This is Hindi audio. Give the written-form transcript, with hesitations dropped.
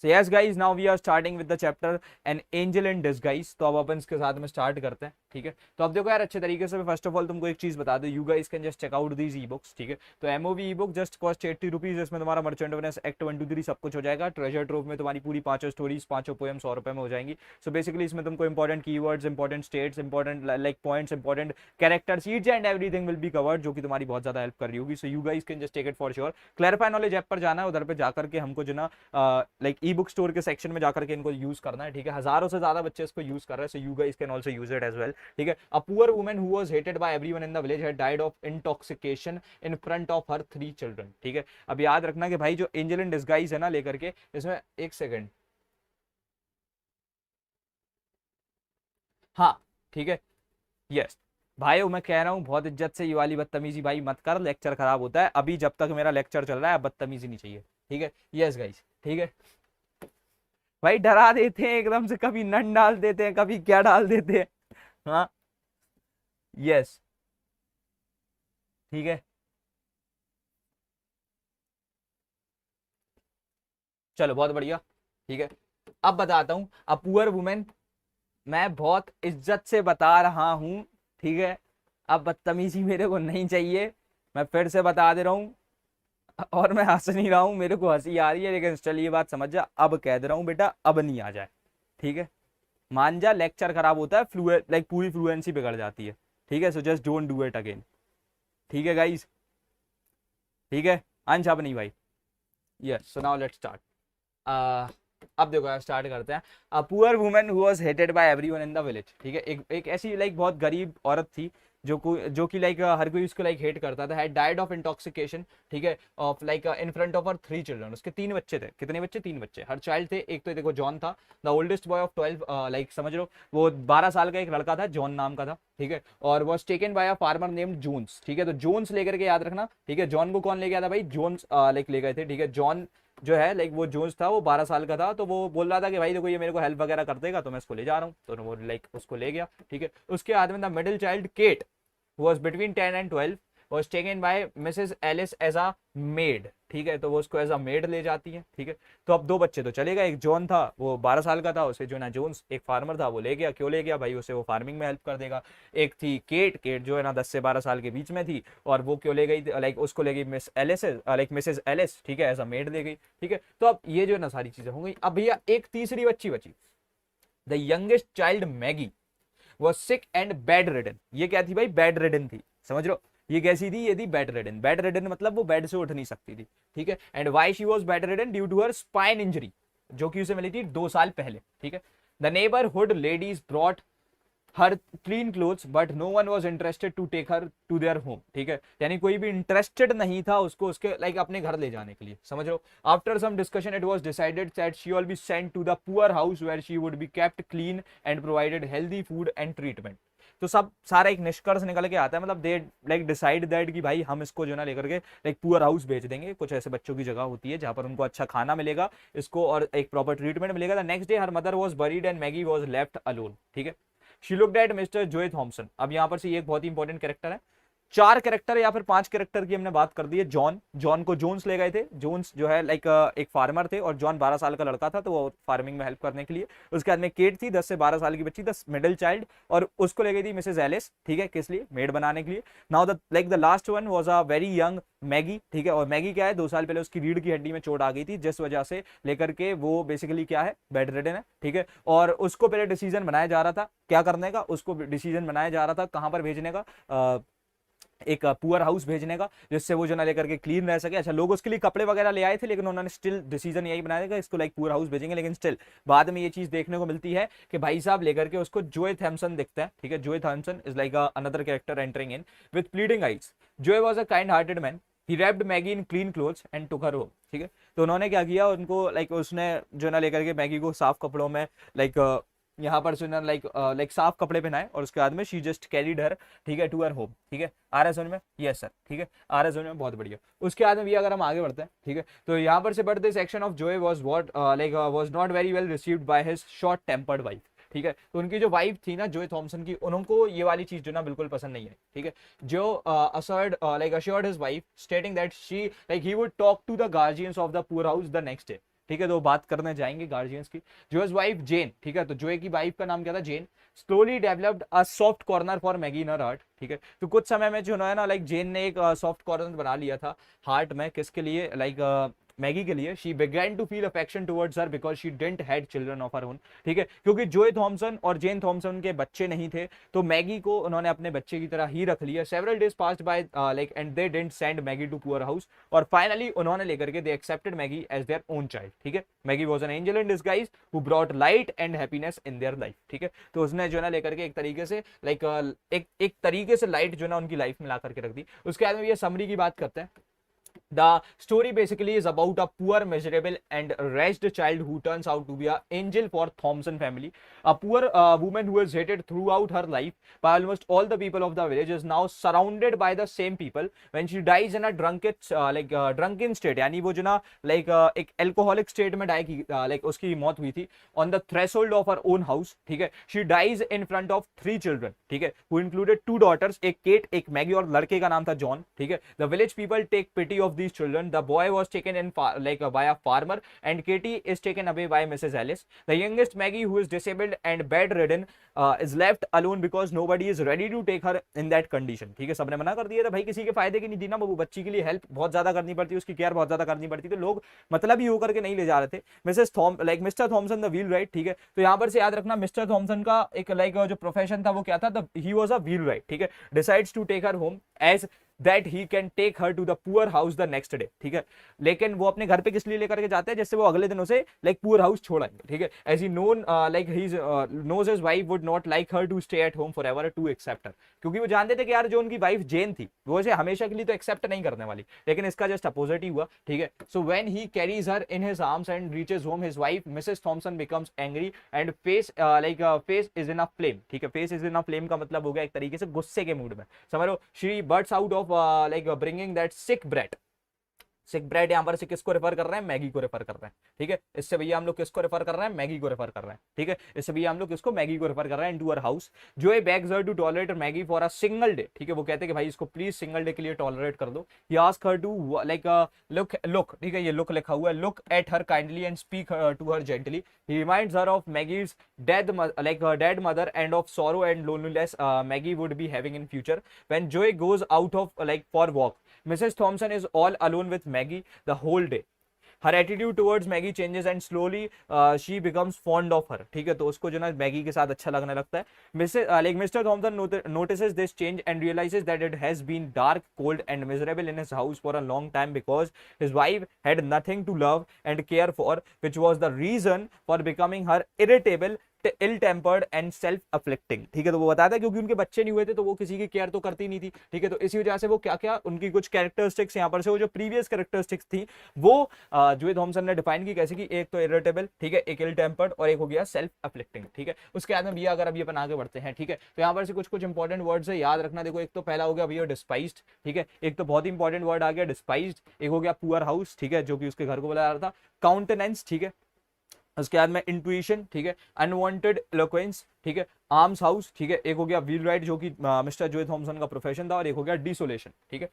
So yes guys, now we are starting with the chapter an angel in disguise. तो अब अपन इसके साथ में स्टार्ट करते हैं, ठीक है। तो अब देखो यार, अच्छे तरीके से फर्स्ट ऑफ ऑल तुमको एक चीज बता दो, you guys can just check out these e books, ठीक है। तो MOV e book just cost 80 rupees. इसमें तुम्हारा मर्चेंट ऑफ एक्ट 1 2 3 सब कुछ हो जाएगा। ट्रेजर ट्रोव में तुम्हारी पूरी 5 स्टोरीज 5 पोएम 100 रुपए में हो जाएंगी। सो बेसिकली इसमें तुमको important keywords, important states, important like points, important characters, each and everything will be covered, जो कि तुम्हारी बहुत ज्यादा हेल्प कर रही होगी। So you guys can just take it for sure. Clarify knowledge app पर जाना है, उधर पे जाकर के हमको जो ना लाइक ई बुक स्टोर के सेक्शन में जाकर के इनको यूज करना है, ठीक है। हजारों से ज्यादा बच्चे इसको यूज कर रहे हैं। So you guys can also use it as well, ठीक है। A poor woman who was hated by everyone in the village had died of intoxication in front of her 3 children, ठीक है। अब याद रखना कि भाई जो एंजल इन डिस्गाइज है ना लेकर के, इसमें एक सेकंड, हाँ ठीक है, यस भाई मैं कह रहा हूँ बहुत इज्जत से ये वाली बदतमीजी भाई मत कर, लेक्चर खराब होता है। अभी जब तक मेरा लेक्चर चल रहा है बदतमीजी नहीं चाहिए, ठीक है। यस गाइस, ठीक है भाई, डरा देते हैं एकदम से, कभी नन डाल देते हैं, कभी क्या डाल देते हैं। हाँ यस, ठीक है। चलो बहुत बढ़िया, ठीक है। अब बताता हूं, अ पुअर वुमेन, मैं बहुत इज्जत से बता रहा हूं, ठीक है। अब बदतमीजी मेरे को नहीं चाहिए, मैं फिर से बता दे रहा हूं। और मैं हंस नहीं रहा हूं, मेरे को हंसी आ रही है, लेकिन चल ये बात समझ जा, अब कह दे रहा हूं बेटा, अब नहीं आ जाए, ठीक है। मान जा, लेक्चर खराब होता है, फ्लुएंट लाइक पूरी फ्लुएंसी बिगड़ जाती है, ठीक है। So just don't do it again, ठीक है गाइस, ठीक है। अंश अब नहीं भाई, yes. So now let's start. अब देखो यार, स्टार्ट करते हैं। A poor woman who was hated by everyone in the village, ठीक है। एक ऐसी लाइक बहुत गरीब औरत थी जो कि लाइक हर कोई उसको लाइक हेट करता था। हैड डाइड ऑफ इंटॉक्सिकेशन, ठीक है, of like in front of her 3 children. उसके 3 बच्चे थे। कितने बच्चे? 3 बच्चे। हर चाइल्ड थे। एक तो देखो जॉन था, the oldest boy of 12, like समझ लो वो 12 साल का एक लड़का था, जॉन नाम का था, ठीक है। और was taken by a farmer named Jones, ठीक है। तो जोन्स लेकर के याद रखना, ठीक है। जॉन को कौन ले गया था भाई? जोन्स लाइक ले गए थे, ठीक है। जॉन जो है लाइक वो जोन्स था, वो 12 साल का था, तो वो बोल रहा था कि भाई देखो ये मेरे को हेल्प वगैरह कर देगा, तो मैं इसको ले जा रहा हूँ। तो वो लाइक उसको ले गया, ठीक है। उसके बाद में the middle child Kate was between 10 and 12 was taken by Mrs. Alice as a maid, ठीक है। तो वो उसको एज अ मेड ले जाती है, ठीक है। तो अब 2 बच्चे तो चलेगा। एक जॉन था, वो 12 साल का था, उसे जो ना जोन्स एक फार्मर था वो ले गया। क्यों ले गया भाई? उसे वो फार्मिंग में हेल्प कर देगा। एक थी केट, केट जो है ना 10 से 12 साल के बीच में थी, और वो क्यों ले गई? लाइक उसको ले गई miss Alice, like Mrs Alice, ठीक है, एज अ मेड ले गई, ठीक है। तो अब ये जो है ना सारी चीजें हो गई। अब भैया एक तीसरी बच्ची बची, the youngest child Maggi was sick and bed ridden. ये क्या थी भाई? बेड रिडन थी, समझ लो। ये कैसी थी? ये थी बेड रिडन। बेड रिडन मतलब वो बेड से उठ नहीं सकती थी, ठीक है। And why she was bedridden? Due to her spine injury, जो कि उसे मिली थी 2 साल पहले, ठीक है। The neighbourhood ladies brought her clean clothes but no one was interested to take her to their home, ठीक है। यानी कोई भी इंटरेस्टेड नहीं था उसको उसके लाइक अपने घर ले जाने के लिए, समझ लो। After some discussion it was decided that she will be sent to the poor house where she would be kept clean and provided healthy food and treatment. तो सब सारा एक निष्कर्ष निकल के आता है, मतलब दे लाइक डिसाइड दैट कि भाई हम इसको जो ना लेकर के लाइक पुअर हाउस भेज देंगे। कुछ ऐसे बच्चों की जगह होती है जहां पर उनको अच्छा खाना मिलेगा इसको, और एक प्रॉपर ट्रीटमेंट मिलेगा। The next day her mother was buried and Maggie was left alone, ठीक है। She looked at Mr Joe Thomson. अब यहां पर से ये एक बहुत ही इंपॉर्टेंट कैरेक्टर है। 4 कैरेक्टर या फिर 5 कैरेक्टर की हमने बात कर दी है। जॉन, जॉन को जोन्स ले गए थे। जोन्स जो है लाइक एक फार्मर थे, और जॉन 12 साल का लड़का था, तो वो फार्मिंग में हेल्प करने के लिए। उसके बाद में केट थी, 10 से 12 साल की बच्ची, द मिडिल चाइल्ड, और उसको ले गई थी मिसेज एलिस, ठीक है। किस लिए? मेड बनाने के लिए। Now the like the last one was a very young Maggi, ठीक है। और मैगी क्या है? 2 साल पहले उसकी रीढ़ की हड्डी में चोट आ गई थी, जिस वजह से लेकर के वो बेसिकली क्या है? बेड रिडन है, ठीक है। और उसको पहले डिसीजन बनाया जा रहा था क्या करने का? उसको डिसीजन बनाया जा रहा था कहां पर भेजने का? एक पुअर हाउस भेजने का, जिससे वो जो ना लेकर के क्लीन रह सके। अच्छा, लोग उसके लिए कपड़े वगैरह ले आए थे, लेकिन उन्होंने स्टिल डिसीजन यही बनाया था इसको लाइक पुअर हाउस भेजेंगे। लेकिन स्टिल बाद में ये चीज देखने को मिलती है कि भाई साहब लेकर के उसको जोए थॉमसन दिखता है, ठीक है। Joe Thomson is like another character entering in with pleading eyes. Joe was a kind hearted man, he wrapped Maggie in clean clothes and took her home, ठीक है। तो उन्होंने क्या किया? उनको लाइक उसने जो ना लेकर के मैगी को साफ कपड़ों में लाइक यहाँ पर सुना लाइक लाइक साफ कपड़े पहनाए, और उसके बाद में शी जस्ट कैरीड हर, ठीक है, टू हर होम, ठीक है। आ रहा है समझ में? यस सर, ठीक है, आ रहा है समझ में, बहुत बढ़िया। उसके बाद में भी अगर हम आगे बढ़ते हैं, ठीक है, तो यहाँ पर से बढ़ते section of Joe was what like was not very well received by his short tempered wife, ठीक है। तो उनकी जो वाइफ थी ना जोए थॉमसन की, उनको ये वाली चीज जो ना बिल्कुल पसंद नहीं है, ठीक है। जो assured his wife stating that she like he would talk to the guardians of the poor house the next day, ठीक है, तो बात करने जाएंगे गार्जियंस की। जोएस वाइफ जेन, ठीक है, तो जोए की वाइफ का नाम क्या था, Jane, slowly developed a soft corner for Maggie in her heart, ठीक है, तो कुछ समय में जो है ना लाइक जेन ने एक सॉफ्ट कॉर्नर बना लिया था हार्ट में, किसके लिए, लाइक मैगी के लिए। She began to feel affection towards her because she didn't had children of her own, ठीक है, क्योंकि जोए थॉमसन और जेन थॉमसन के बच्चे नहीं थे, तो मैगी को उन्होंने अपने बच्चे की तरह ही रख लिया। Several days passed by like and they didn't send Maggie to poor house, और फाइनली उन्होंने लेकर के they accepted Maggie as their own child, ठीक है। Maggie was an angel in disguise who brought light and happiness in their life, ठीक है, तो उसने जो है ना लेकर के एक तरीके से लाइक एक तरीके से लाइट जो है ना उनकी लाइफ में ला करके रख दी। उसके बाद में ये समरी की बात करते हैं। The story basically is about a poor, miserable, and wretched child who turns out to be an angel for Thompson family. A poor woman who is hated throughout her life by almost all the people of the village is now surrounded by the same people. When she dies in a drunken state, यानी वो जो ना एक alcoholic state में die की उसकी मौत हुई थी on the threshold of her own house, ठीक है। She dies in front of 3 children, ठीक है, who included 2 daughters, एक केट, एक मैगी, और लड़के का नाम था जॉन, ठीक है। The village people take pity of these children. The boy was taken in by a farmer, and Katie is taken away by Mrs. Alice. The youngest Maggie, who is disabled and bedridden, is left alone because nobody is ready to take her in that condition, ठीक है। सबने मना कर दिया था भाई, किसी के फायदे की नहीं थी ना, वो बच्ची के लिए हेल्प बहुत ज्यादा करनी पड़ती है, उसकी केयर बहुत ज्यादा करनी पड़ती, तो लोग मतलब ही होकर के नहीं ले जा रहे थे। Mr Thomson the wheelwright, ठीक है, तो यहाँ पर से याद रखना मिस्टर थॉमसन का एक जो प्रोफेशन था वो क्या था, he was a wheelwright, ठीक है, decides to take her home as that he can take her to the poor house the next day, ठीक है, लेकिन वो अपने घर पे किस लिए लेकर के जाते हैं, जिससे वो अगले दिन उसे पुअर हाउस छोड़ेंगे, ठीक है। As he known he knows his wife would not like her to stay at home forever to accept her, क्योंकि वो जानते थे कि यार जो उनकी वाइफ जेन थी वो इसे हमेशा के लिए तो एक्सेप्ट नहीं करने वाली, लेकिन इसका जस्ट अपोजिट ही हुआ, ठीक है। So when he carries her in his arms and reaches home, his wife Mrs Thomson becomes angry and face is in a flame, ठीक है, face is in a flame का मतलब हो गया एक तरीके से गुस्से के मूड में, समझ लो। She bursts out of bringing that sick bread यहाँ पर से किसको रेफर कर रहे हैं, मैगी को रेफर कर रहे हैं, ठीक है। इससे भैया हम लोग किसको रेफर कर रहे हैं, मैगी को रेफर कर रहे हैं, ठीक है। इससे भैया हम लोग किसको, मैगी को रेफर कर रहे हैं। इनटू हर हाउस, जो है begs her to tolerate Maggie for a single day, ठीक है, वो कहते हैं कि भाई इसको प्लीज सिंगल डे के लिए टॉलरेट कर दो। He ask her to look, ठीक है, ये लुक लिखा हुआ है, look at her kindly and speak to her gently. He reminds her of Maggie's dead mother and of sorrow and loneliness Maggie would be having in future. When Joey goes out of for walk, Mrs. Thompson is all alone with Maggie the whole day. Her attitude towards Maggie changes and slowly she becomes fond of her, ठीक है, तो उसको जो ना मैगी के साथ अच्छा लगने लगता है। Mr. Thompson notices this change and realizes that it has been dark, cold and miserable in his house for a long time because his wife had nothing to love and care for, which was the reason for becoming her irritable, ill tempered and self afflicting, ठीक है, तो वो बताता है क्योंकि उनके बच्चे नहीं हुए थे तो वो किसी की केयर तो करती नहीं थी, ठीक है, तो इसी वजह से वो क्या क्या उनकी कुछ कैरेक्टरिस्टिक्स यहाँ पर से वो जो प्रीवियस कैरेक्टरिस्टिक्स थी वो जोए थॉमसन ने डिफाइन की कैसे कि एक तो इरिटेबल, ठीक है, एक इल टेम्पर्ड और एक हो गया सेल्फ अफ्लिक्टिंग, ठीक है। उसके बाद में भैया अगर अभी अपन आगे बढ़ते हैं, ठीक है, तो यहाँ पर से कुछ कुछ इंपॉर्टेंट वर्ड्स है, याद रखना। देखो एक तो पहला हो गया भैया डिस्पाइज्ड, ठीक है, एक तो बहुत ही इंपॉर्टेंट वर्ड आ गया डिस्पाइज्ड, एक हो गया पुअर हाउस, ठीक है, जो कि उसके घर को बुला रहा था, काउंटेनेंस, ठीक है, उसके बाद में इंट्यूशन, ठीक है, अनवांटेड इलोक्वेंस, ठीक है, आर्म्स हाउस, ठीक है, एक हो गया व्हील राइट जो कि मिस्टर जोए थॉमसन का प्रोफेशन था, और एक हो गया डिसोलेशन, ठीक है।